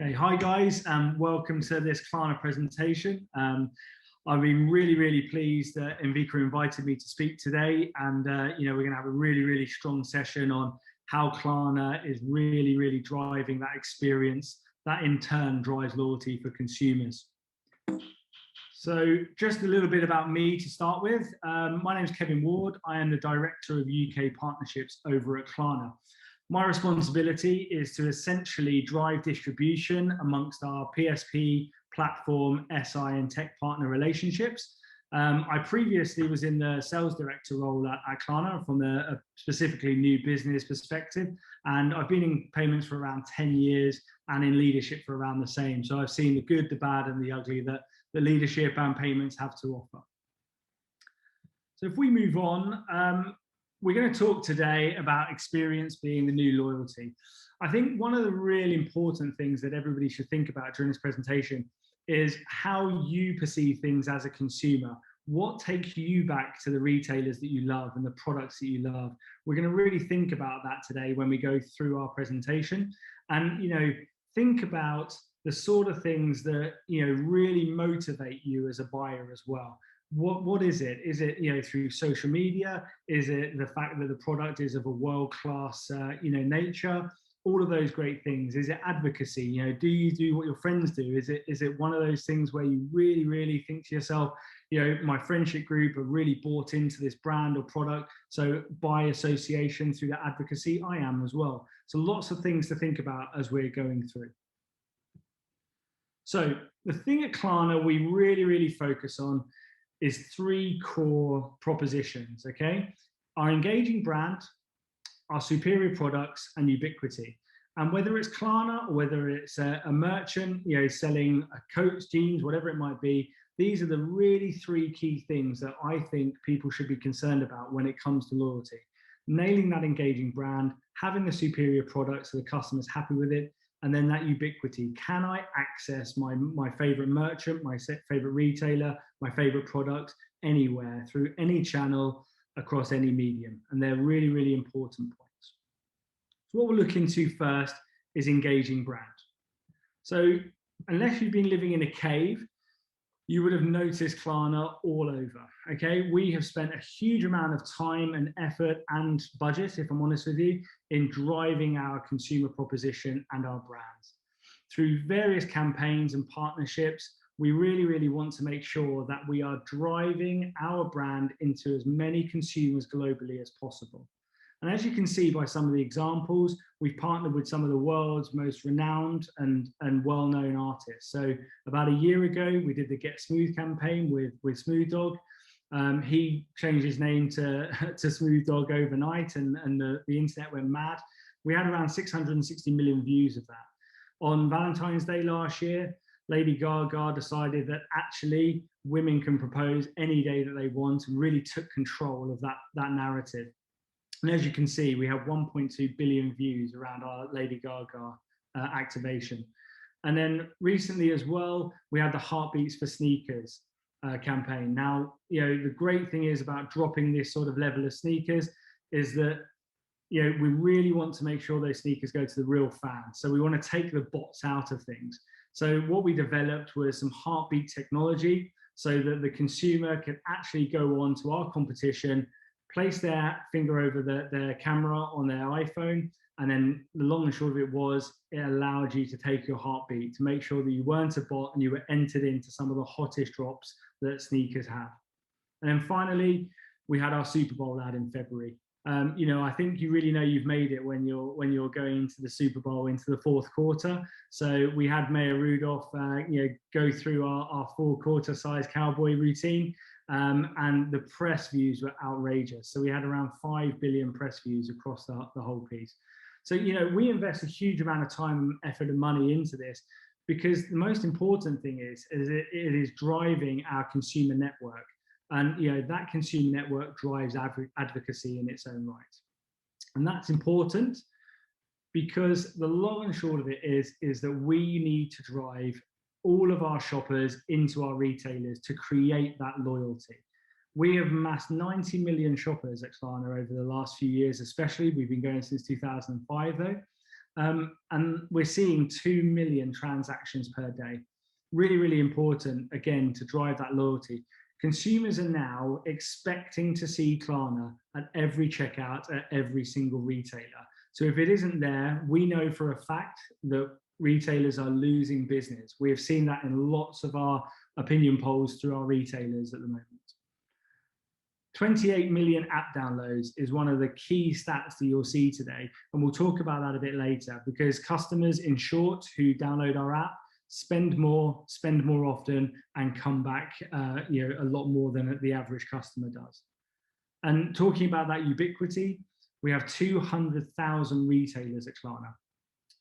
Okay, hi guys, and welcome to this Klarna presentation. I've been really pleased that Envica invited me to speak today, and we're going to have a really strong session on how Klarna is really driving that experience that in turn drives loyalty for consumers. So just a little bit about me to start with. My name is Kevin Ward. I am the Director of UK Partnerships over at Klarna. My responsibility is to essentially drive distribution amongst our PSP, platform, SI and tech partner relationships. I previously was in the sales director role at Klarna from a specifically new business perspective, and I've been in payments for around 10 years and in leadership for around the same. So I've seen the good, the bad and the ugly that the leadership and payments have to offer. So if we move on, we're going to talk today about experience being the new loyalty. I think one of the really important things that everybody should think about during this presentation is how you perceive things as a consumer. What takes you back to the retailers that you love and the products that you love? We're going to really think about that today when we go through our presentation, and think about the sort of things that really motivate you as a buyer as well. What is it? Is it through social media? Is it the fact that the product is of a world-class nature? All of those great things. Is it advocacy? Do you do what your friends do? Is it one of those things where you really think to yourself, my friendship group are really bought into this brand or product, so by association through that advocacy, I am as well. So lots of things to think about as we're going through. So the thing at Klarna we really focus on is three core propositions, okay? Our engaging brand, our superior products, and ubiquity. And whether it's Klarna or whether it's a merchant, selling coats, jeans, whatever it might be, these are the really three key things that I think people should be concerned about when it comes to loyalty. Nailing that engaging brand, having the superior product so the customer's happy with it, and then that ubiquity. Can I access my favorite merchant, my favorite retailer, my favorite product anywhere, through any channel, across any medium? And they're really important points. So what we'll look into first is engaging brand. So unless you've been living in a cave, you would have noticed Klarna all over, okay? We have spent a huge amount of time and effort and budget, if I'm honest with you, in driving our consumer proposition and our brands. Through various campaigns and partnerships, we really want to make sure that we are driving our brand into as many consumers globally as possible. And as you can see by some of the examples, we've partnered with some of the world's most renowned and well-known artists. So about a year ago, we did the Get Smooth campaign with Smooth Dog. He changed his name to Smooth Dog overnight, and the internet went mad. We had around 660 million views of that. On Valentine's Day last year, Lady Gaga decided that actually women can propose any day that they want, and really took control of that narrative. And as you can see, we have 1.2 billion views around our Lady Gaga activation. And then recently as well, we had the Heartbeats for Sneakers campaign. Now, the great thing is about dropping this sort of level of sneakers is that, we really want to make sure those sneakers go to the real fans. So we want to take the bots out of things. So what we developed was some heartbeat technology so that the consumer could actually go on to our competition, place their finger over their camera on their iPhone, and then the long and short of it was, it allowed you to take your heartbeat to make sure that you weren't a bot and you were entered into some of the hottest drops that sneakers have. And then finally, we had our Super Bowl ad in February. I think you really know you've made it when you're going into the Super Bowl, into the fourth quarter. So we had Mayor Rudolph, go through our 4-quarter size cowboy routine. And the press views were outrageous. So we had around 5 billion press views across the whole piece. So, we invest a huge amount of time, effort and money into this because the most important thing is it is driving our consumer network. And, that consumer network drives advocacy in its own right. And that's important because the long and short of it is that we need to drive all of our shoppers into our retailers to create that loyalty. We have amassed 90 million shoppers at Klarna over the last few years, especially. We've been going since 2005 though. And we're seeing 2 million transactions per day. Really, really important, again, to drive that loyalty. Consumers are now expecting to see Klarna at every checkout at every single retailer. So if it isn't there, we know for a fact that retailers are losing business. We have seen that in lots of our opinion polls through our retailers at the moment. 28 million app downloads is one of the key stats that you'll see today. And we'll talk about that a bit later, because customers, in short, who download our app spend more often, and come back a lot more than the average customer does. And talking about that ubiquity, we have 200,000 retailers at Klarna.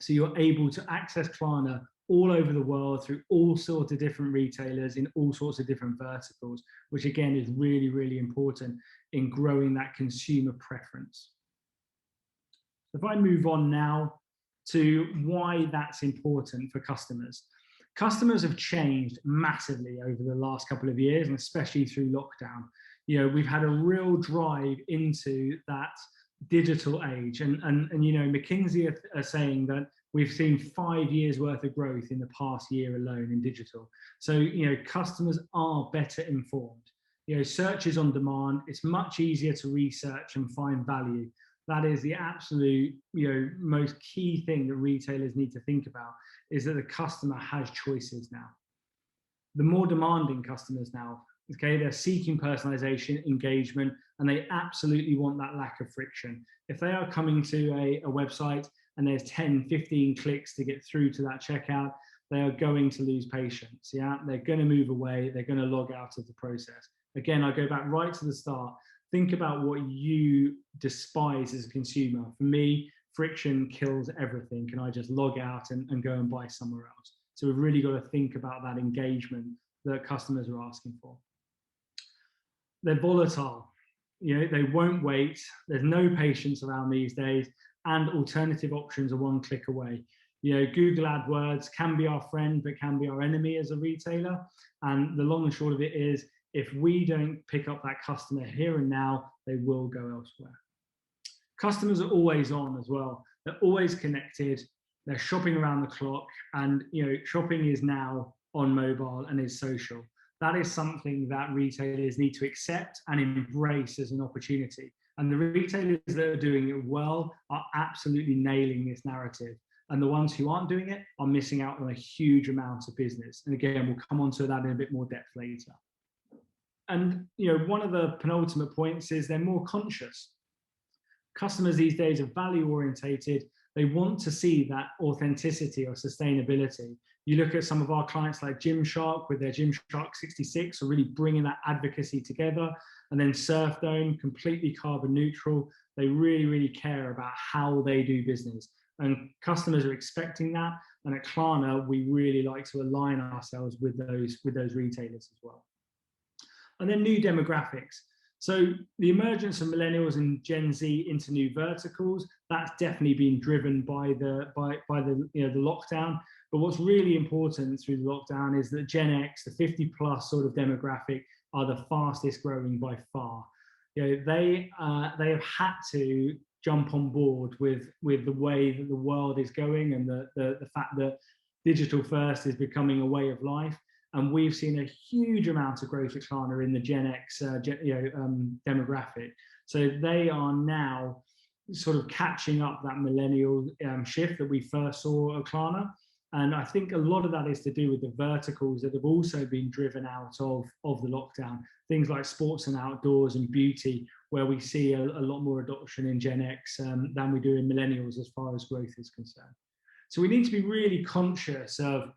So you're able to access Klarna all over the world through all sorts of different retailers in all sorts of different verticals, which again is really, really important in growing that consumer preference. If I move on now to why that's important for customers. Customers have changed massively over the last couple of years, and especially through lockdown. We've had a real drive into that digital age, and McKinsey are saying that we've seen 5 years worth of growth in the past year alone in digital. So customers are better informed. Search is on demand. It's much easier to research and find value. That is the absolute most key thing that retailers need to think about, is that the customer has choices now. The more demanding customers now, okay, they're seeking personalization, engagement, and they absolutely want that lack of friction. If they are coming to a website and there's 10, 15 clicks to get through to that checkout, they are going to lose patience. Yeah, they're going to move away. They're going to log out of the process. Again, I go back right to the start. Think about what you despise as a consumer. For me, friction kills everything. Can I just log out and go and buy somewhere else? So we've really got to think about that engagement that customers are asking for. They're volatile. They won't wait. There's no patience around these days, and alternative options are one click away. Google AdWords can be our friend, but can be our enemy as a retailer. And the long and short of it is, if we don't pick up that customer here and now, they will go elsewhere. Customers are always on as well. They're always connected. They're shopping around the clock, and shopping is now on mobile and is social. That is something that retailers need to accept and embrace as an opportunity. And the retailers that are doing it well are absolutely nailing this narrative. And the ones who aren't doing it are missing out on a huge amount of business. And again, we'll come on to that in a bit more depth later. And one of the penultimate points is they're more conscious. Customers these days are value orientated. They want to see that authenticity or sustainability. You look at some of our clients like Gymshark with their Gymshark 66, are really bringing that advocacy together. And then Surfdome, completely carbon neutral. They really, really care about how they do business. And customers are expecting that. And at Klarna, we really like to align ourselves with those retailers as well. And then new demographics. So the emergence of millennials and Gen Z into new verticals, that's definitely been driven by the lockdown. But what's really important through the lockdown is that Gen X, the 50+ sort of demographic, are the fastest growing by far. They have had to jump on board with the way that the world is going, and the fact that digital first is becoming a way of life. And we've seen a huge amount of growth at Klarna in the Gen X demographic. So they are now sort of catching up that millennial shift that we first saw at Klarna. And I think a lot of that is to do with the verticals that have also been driven out of the lockdown. Things like sports and outdoors and beauty, where we see a lot more adoption in Gen X than we do in millennials as far as growth is concerned. So we need to be really conscious of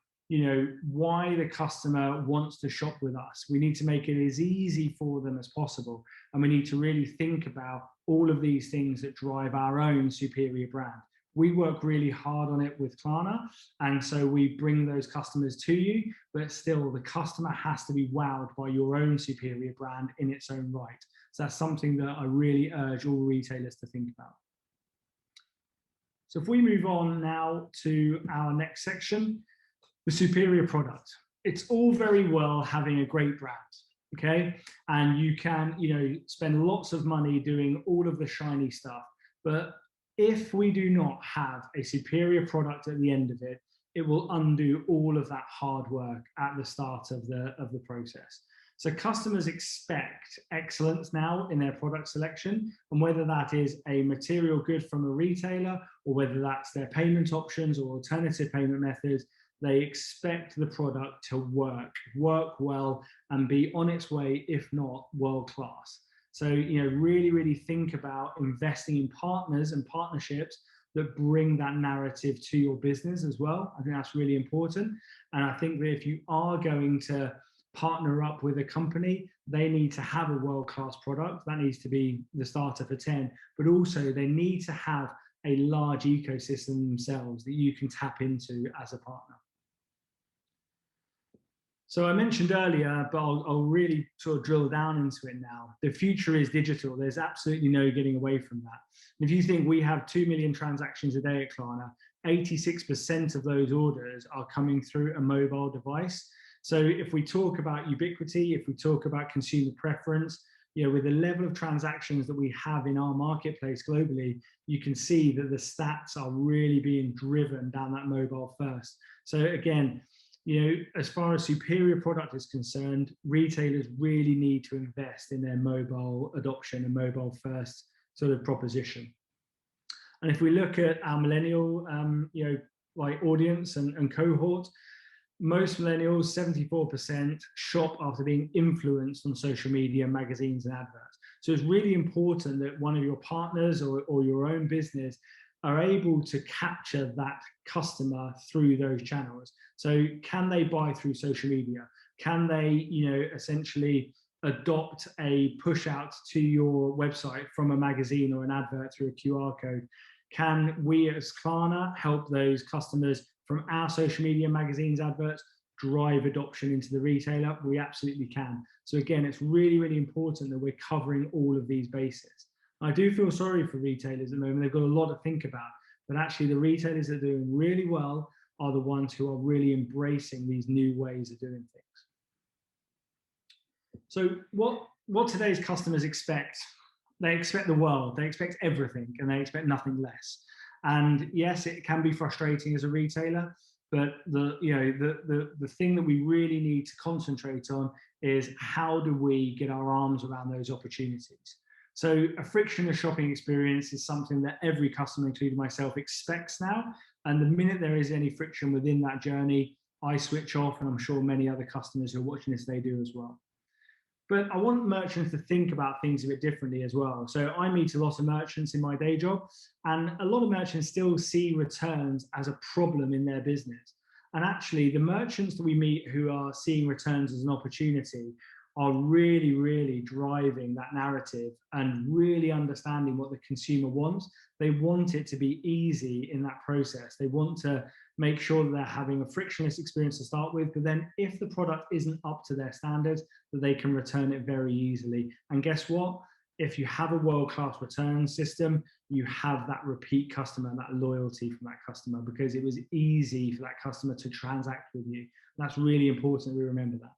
why the customer wants to shop with us. We need to make it as easy for them as possible. And we need to really think about all of these things that drive our own superior brand. We work really hard on it with Klarna, and so we bring those customers to you, but still the customer has to be wowed by your own superior brand in its own right. So that's something that I really urge all retailers to think about. So if we move on now to our next section, the superior product. It's all very well having a great brand, okay? And you can, spend lots of money doing all of the shiny stuff, but if we do not have a superior product at the end of it, it will undo all of that hard work at the start of the process. So customers expect excellence now in their product selection, and whether that is a material good from a retailer or whether that's their payment options or alternative payment methods, they expect the product to work well, and be on its way, if not world class. So, really, really think about investing in partners and partnerships that bring that narrative to your business as well. I think that's really important. And I think that if you are going to partner up with a company, they need to have a world-class product. That needs to be the starter for 10, but also they need to have a large ecosystem themselves that you can tap into as a partner. So I mentioned earlier, but I'll really sort of drill down into it now. The future is digital. There's absolutely no getting away from that. If you think we have 2 million transactions a day at Klarna, 86% of those orders are coming through a mobile device. So if we talk about ubiquity, if we talk about consumer preference, with the level of transactions that we have in our marketplace globally, you can see that the stats are really being driven down that mobile first. So again, as far as superior product is concerned, retailers really need to invest in their mobile adoption and mobile first sort of proposition. And if we look at our millennial, audience and cohort, most millennials, 74%, shop after being influenced on social media, magazines, and adverts. So it's really important that one of your partners or your own business are able to capture that customer through those channels. So can they buy through social media? Can they, essentially adopt a push out to your website from a magazine or an advert through a QR code? Can we as Klarna help those customers from our social media, magazines, adverts, drive adoption into the retailer? We absolutely can. So again, it's really, really important that we're covering all of these bases. I do feel sorry for retailers at the moment. They've got a lot to think about, but actually the retailers that are doing really well are the ones who are really embracing these new ways of doing things. So what today's customers expect? They expect the world, they expect everything, and they expect nothing less. And yes, it can be frustrating as a retailer, but the thing that we really need to concentrate on is how do we get our arms around those opportunities? So a frictionless shopping experience is something that every customer, including myself, expects now. And the minute there is any friction within that journey, I switch off, and I'm sure many other customers who are watching this, they do as well. But I want merchants to think about things a bit differently as well. So I meet a lot of merchants in my day job, and a lot of merchants still see returns as a problem in their business. And actually, the merchants that we meet who are seeing returns as an opportunity are really, really driving that narrative and really understanding what the consumer wants. They want it to be easy in that process. They want to make sure that they're having a frictionless experience to start with, but then if the product isn't up to their standards, that they can return it very easily. And guess what? If you have a world-class return system, you have that repeat customer and that loyalty from that customer because it was easy for that customer to transact with you. That's really important that we remember that.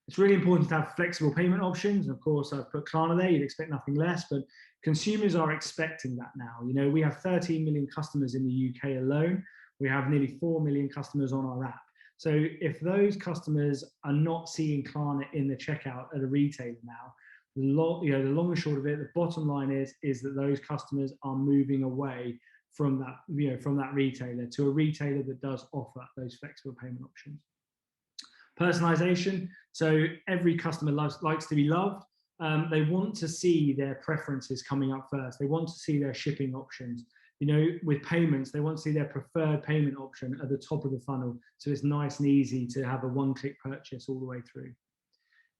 It's really important to have flexible payment options. Of course, I've put Klarna there, you'd expect nothing less, but consumers are expecting that now. We have 13 million customers in the UK alone. We have nearly 4 million customers on our app. So if those customers are not seeing Klarna in the checkout at a retailer now, the long and short of it, the bottom line is that those customers are moving away from that, from that retailer to a retailer that does offer those flexible payment options. Personalization. So every customer likes to be loved. They want to see their preferences coming up first. They want to see their shipping options. With payments, they want to see their preferred payment option at the top of the funnel. So it's nice and easy to have a one-click purchase all the way through.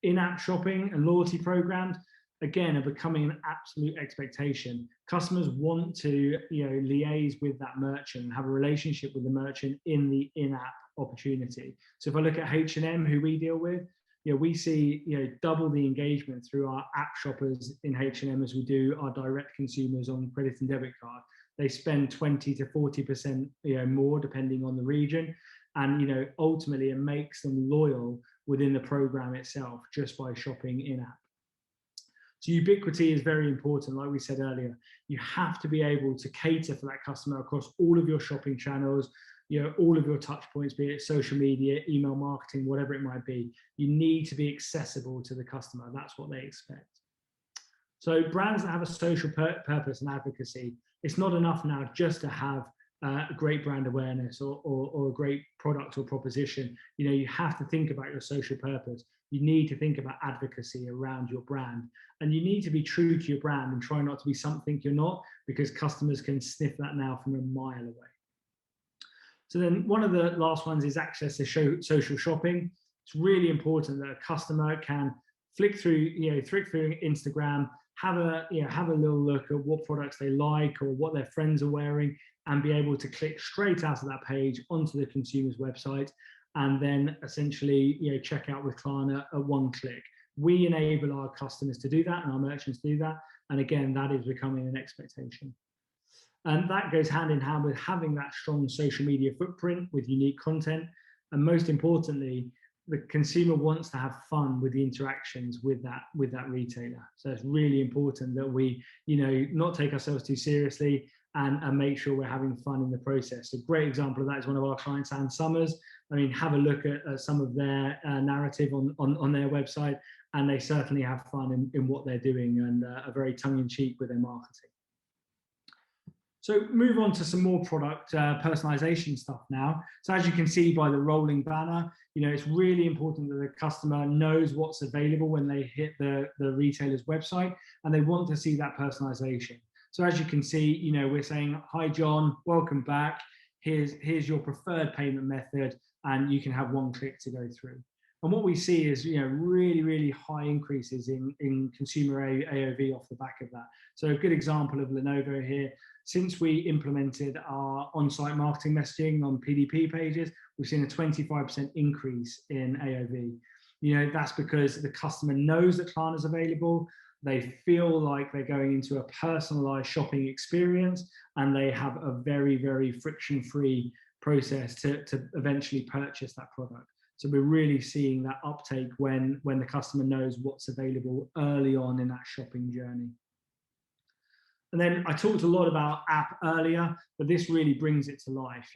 In-app shopping and loyalty programs, again, are becoming an absolute expectation. Customers want to liaise with that merchant and have a relationship with the merchant in the in-app opportunity. So if I look at H&M, who we deal with, we see double the engagement through our app shoppers in H&M as we do our direct consumers on credit and debit card. They spend 20 to 40% more depending on the region, and ultimately it makes them loyal within the program itself just by shopping in app. So ubiquity is very important, like we said earlier. You have to be able to cater for that customer across all of your shopping channels, all of your touch points, be it social media, email marketing, whatever it might be. You need to be accessible to the customer. That's what they expect. So brands that have a social purpose and advocacy, it's not enough now just to have a great brand awareness or a great product or proposition. You have to think about your social purpose. You need to think about advocacy around your brand, and you need to be true to your brand and try not to be something you're not, because customers can sniff that now from a mile away. So then one of the last ones is access to social shopping. It's really important that a customer can flick through Instagram, have a little look at what products they like or what their friends are wearing, and be able to click straight out of that page onto the consumer's website, and then essentially check out with Klarna at one click. We enable our customers to do that and our merchants do that. And again, that is becoming an expectation. And that goes hand in hand with having that strong social media footprint with unique content. And most importantly, the consumer wants to have fun with the interactions with that retailer. So it's really important that we, not take ourselves too seriously and make sure we're having fun in the process. A great example of that is one of our clients, Ann Summers. I mean, have a look at some of their narrative on their website, and they certainly have fun in what they're doing and are very tongue-in-cheek with their marketing. So move on to some more product personalization stuff now. So as you can see by the rolling banner, it's really important that the customer knows what's available when they hit the retailer's website, and they want to see that personalization. So as you can see, we're saying, hi, John, welcome back. Here's your preferred payment method, and you can have one click to go through. And what we see is, really, really high increases in consumer AOV off the back of that. So a good example of Lenovo here, since we implemented our on-site marketing messaging on PDP pages, we've seen a 25% increase in AOV. That's because the customer knows that Klarna is available. They feel like they're going into a personalized shopping experience, and they have a very, very friction-free process to eventually purchase that product. So we're really seeing that uptake when the customer knows what's available early on in that shopping journey. And then I talked a lot about app earlier, but this really brings it to life.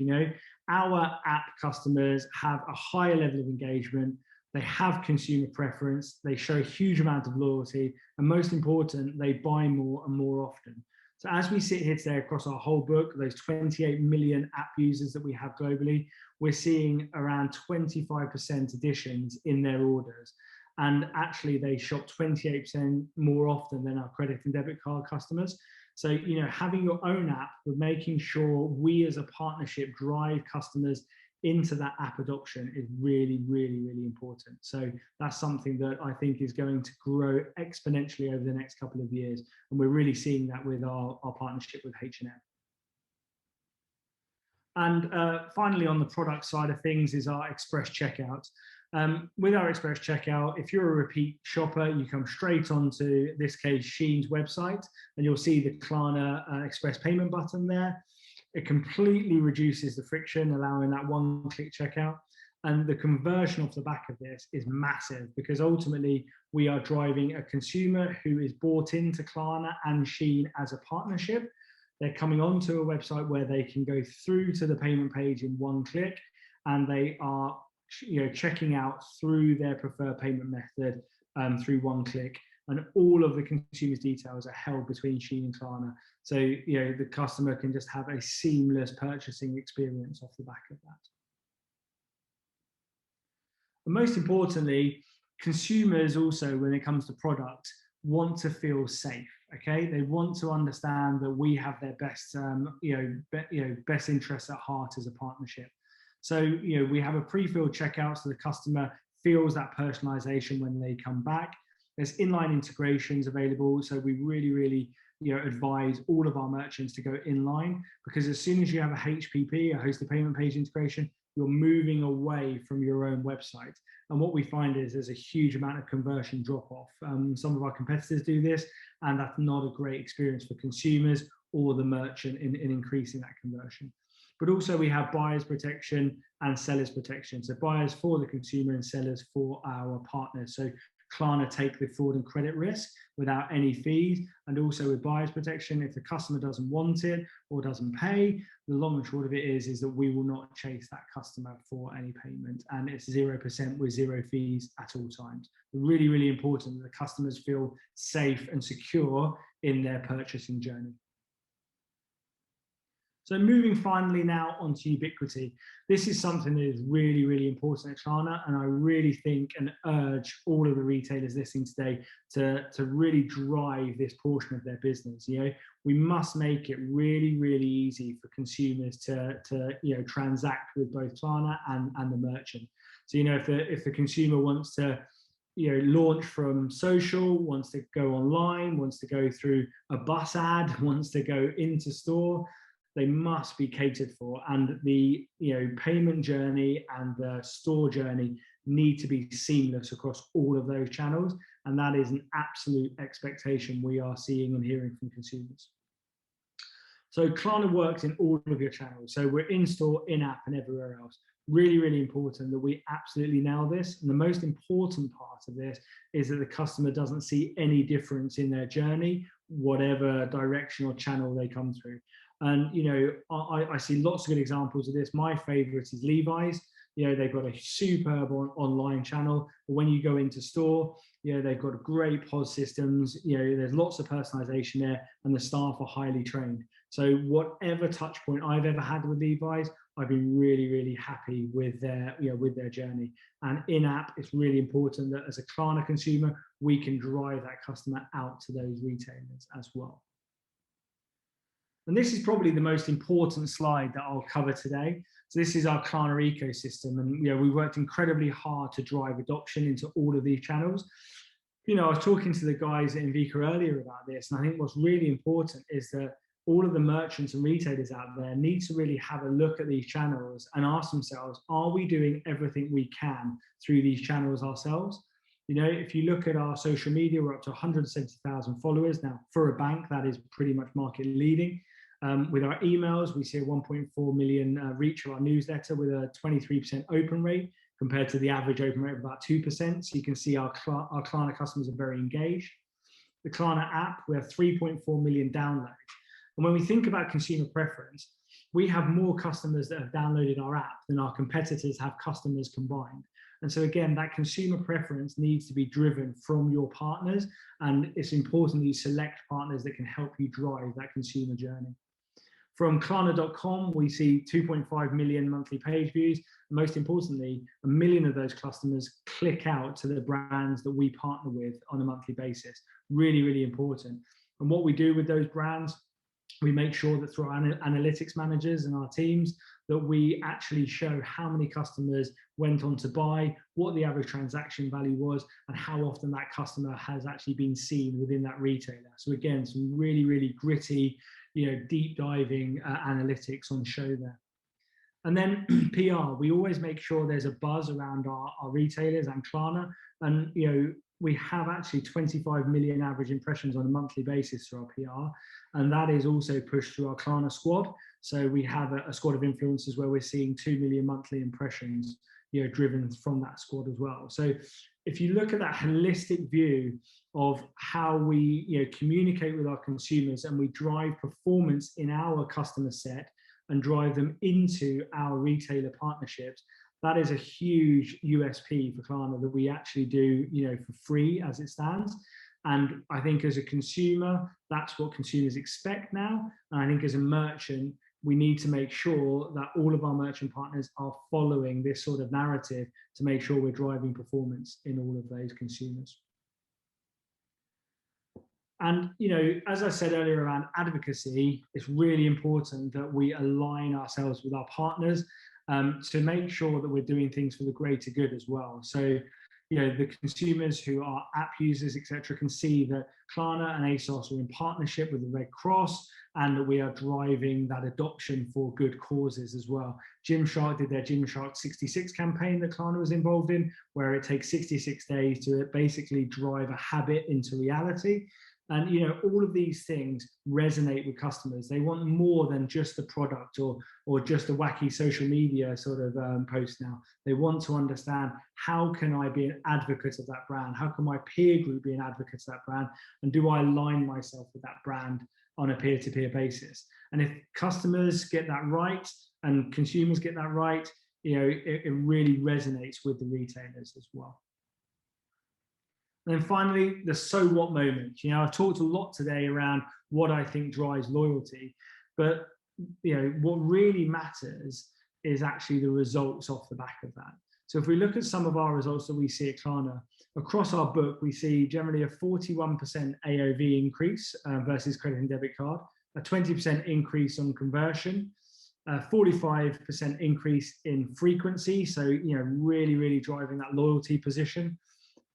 Our app customers have a higher level of engagement. They have consumer preference. They show a huge amount of loyalty. And most important, they buy more and more often. So as we sit here today across our whole book, those 28 million app users that we have globally, we're seeing around 25% additions in their orders. And actually, they shop 28% more often than our credit and debit card customers. So, having your own app, we're making sure we as a partnership drive customers into that app adoption is really, really, really important. So that's something that I think is going to grow exponentially over the next couple of years. And we're really seeing that with our partnership with H&M. And finally, on the product side of things is our Express Checkout. With our Express Checkout, if you're a repeat shopper, you come straight onto, in this case, Shein's website, and you'll see the Klarna Express payment button there. It completely reduces the friction, allowing that one-click checkout. And the conversion off the back of this is massive, because ultimately we are driving a consumer who is bought into Klarna and Shein as a partnership. They're coming onto a website where they can go through to the payment page in one click, and they are checking out through their preferred payment method through one click. And all of the consumer's details are held between Shein and Klarna. So, the customer can just have a seamless purchasing experience off the back of that. And most importantly, consumers also, when it comes to product, want to feel safe. Okay, they want to understand that we have their best, best interests at heart as a partnership. So, we have a pre-filled checkout, so the customer feels that personalization when they come back. There's inline integrations available, so we really, really advise all of our merchants to go inline, because as soon as you have a HPP, a hosted payment page integration, you're moving away from your own website. And what we find is there's a huge amount of conversion drop off. Some of our competitors do this, and that's not a great experience for consumers or the merchant in increasing that conversion. But also we have buyers protection and sellers protection. So buyers for the consumer and sellers for our partners. So Klarna take the fraud and credit risk, without any fees. And also with buyer's protection, if the customer doesn't want it or doesn't pay, the long and short of it is that we will not chase that customer for any payment, and it's 0% with 0 fees at all times. Really, really important that the customers feel safe and secure in their purchasing journey. So moving finally now onto ubiquity. This is something that is really, really important at Klarna, and I really think and urge all of the retailers listening today to really drive this portion of their business. We must make it really, really easy for consumers to transact with both Klarna and the merchant. So if the consumer wants to launch from social, wants to go online, wants to go through a bus ad, wants to go into store, they must be catered for, and the payment journey and the store journey need to be seamless across all of those channels, and that is an absolute expectation we are seeing and hearing from consumers. So Klarna works in all of your channels, so we're in store, in app, and everywhere else. Really, really important that we absolutely nail this, and the most important part of this is that the customer doesn't see any difference in their journey, whatever direction or channel they come through. And I see lots of good examples of this. My favorite is Levi's. They've got a superb online channel, but when you go into store, they've got great POS systems. There's lots of personalization there, and the staff are highly trained. So whatever touch point I've ever had with Levi's, I've been really, really happy with their journey. And in-app, it's really important that as a Klarna consumer, we can drive that customer out to those retailers as well. And this is probably the most important slide that I'll cover today. So this is our Klarna ecosystem, and we worked incredibly hard to drive adoption into all of these channels. I was talking to the guys at Invika earlier about this, and I think what's really important is that all of the merchants and retailers out there need to really have a look at these channels and ask themselves, are we doing everything we can through these channels ourselves? If you look at our social media, we're up to 170,000 followers. Now, for a bank, that is pretty much market leading. With our emails, we see a 1.4 million reach of our newsletter with a 23% open rate compared to the average open rate of about 2%. So you can see our Klarna customers are very engaged. The Klarna app, we have 3.4 million downloads. And when we think about consumer preference, we have more customers that have downloaded our app than our competitors have customers combined. And so again, that consumer preference needs to be driven from your partners, and it's important that you select partners that can help you drive that consumer journey. From Klarna.com, we see 2.5 million monthly page views. Most importantly, 1 million of those customers click out to the brands that we partner with on a monthly basis. Really, really important. And what we do with those brands, we make sure that through our analytics managers and our teams, that we actually show how many customers went on to buy, what the average transaction value was, and how often that customer has actually been seen within that retailer. So again, some really, really gritty, deep diving analytics on show there. And then PR, we always make sure there's a buzz around our retailers and Klarna. And we have actually 25 million average impressions on a monthly basis through our PR. And that is also pushed through our Klarna squad. So we have a squad of influencers where we're seeing 2 million monthly impressions, driven from that squad as well. So if you look at that holistic view of how we communicate with our consumers and we drive performance in our customer set and drive them into our retailer partnerships, that is a huge USP for Klarna that we actually do for free as it stands. And I think as a consumer, that's what consumers expect now. And I think as a merchant, we need to make sure that all of our merchant partners are following this sort of narrative to make sure we're driving performance in all of those consumers. And, as I said earlier around advocacy, it's really important that we align ourselves with our partners to make sure that we're doing things for the greater good as well. So, the consumers who are app users, etc., can see that Klarna and ASOS are in partnership with the Red Cross, and that we are driving that adoption for good causes as well. Gymshark did their Gymshark 66 campaign that Klarna was involved in, where it takes 66 days to basically drive a habit into reality. And all of these things resonate with customers. They want more than just the product or just a wacky social media sort of post now. They want to understand, how can I be an advocate of that brand? How can my peer group be an advocate of that brand? And do I align myself with that brand on a peer-to-peer basis? And if customers get that right and consumers get that right, it really resonates with the retailers as well. And then finally, the so what moment. I've talked a lot today around what I think drives loyalty, but what really matters is actually the results off the back of that. So if we look at some of our results that we see at Klarna, across our book, we see generally a 41% AOV increase versus credit and debit card, a 20% increase on conversion, a 45% increase in frequency. So, really, really driving that loyalty position.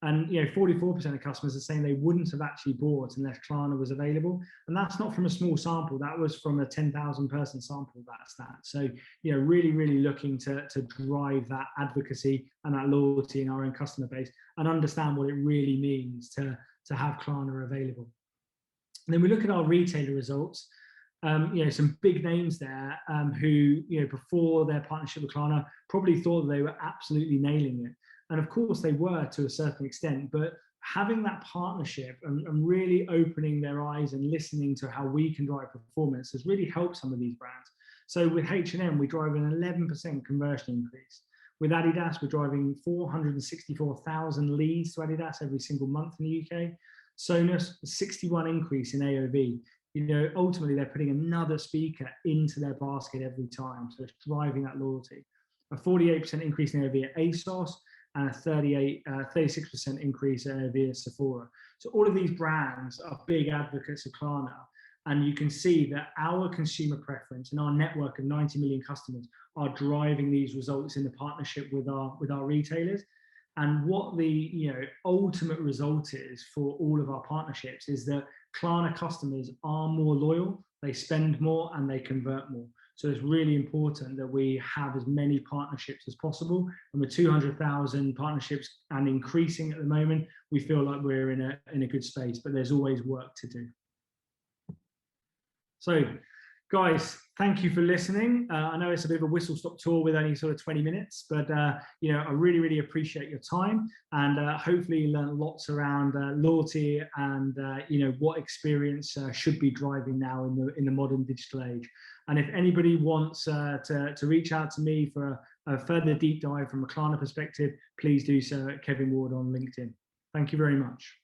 And 44% of customers are saying they wouldn't have actually bought unless Klarna was available. And that's not from a small sample. That was from a 10,000 person sample, that stat. So, really, really looking to drive that advocacy and that loyalty in our own customer base and understand what it really means to have Klarna available. And then we look at our retailer results. Some big names there who, before their partnership with Klarna, probably thought they were absolutely nailing it. And of course they were to a certain extent, but having that partnership and really opening their eyes and listening to how we can drive performance has really helped some of these brands. So with H&M, we drive an 11% conversion increase. With Adidas, we're driving 464,000 leads to Adidas every single month in the UK. Sonos, a 61 increase in AOV. Ultimately, they're putting another speaker into their basket every time. So it's driving that loyalty. A 48% increase in AOV at ASOS, and a 36% increase via Sephora. So all of these brands are big advocates of Klarna, and you can see that our consumer preference and our network of 90 million customers are driving these results in the partnership with our retailers. And what the ultimate result is for all of our partnerships is that Klarna customers are more loyal, they spend more, and they convert more. So it's really important that we have as many partnerships as possible. And with 200,000 partnerships and increasing at the moment, we feel like we're in a good space, but there's always work to do. So guys, thank you for listening. I know it's a bit of a whistle-stop tour with only sort of 20 minutes, but I really, really appreciate your time, and hopefully you learned lots around loyalty and what experience should be driving now in the modern digital age. And if anybody wants to reach out to me for a further deep dive from a Klarna perspective, please do so at Kevin Ward on LinkedIn. Thank you very much.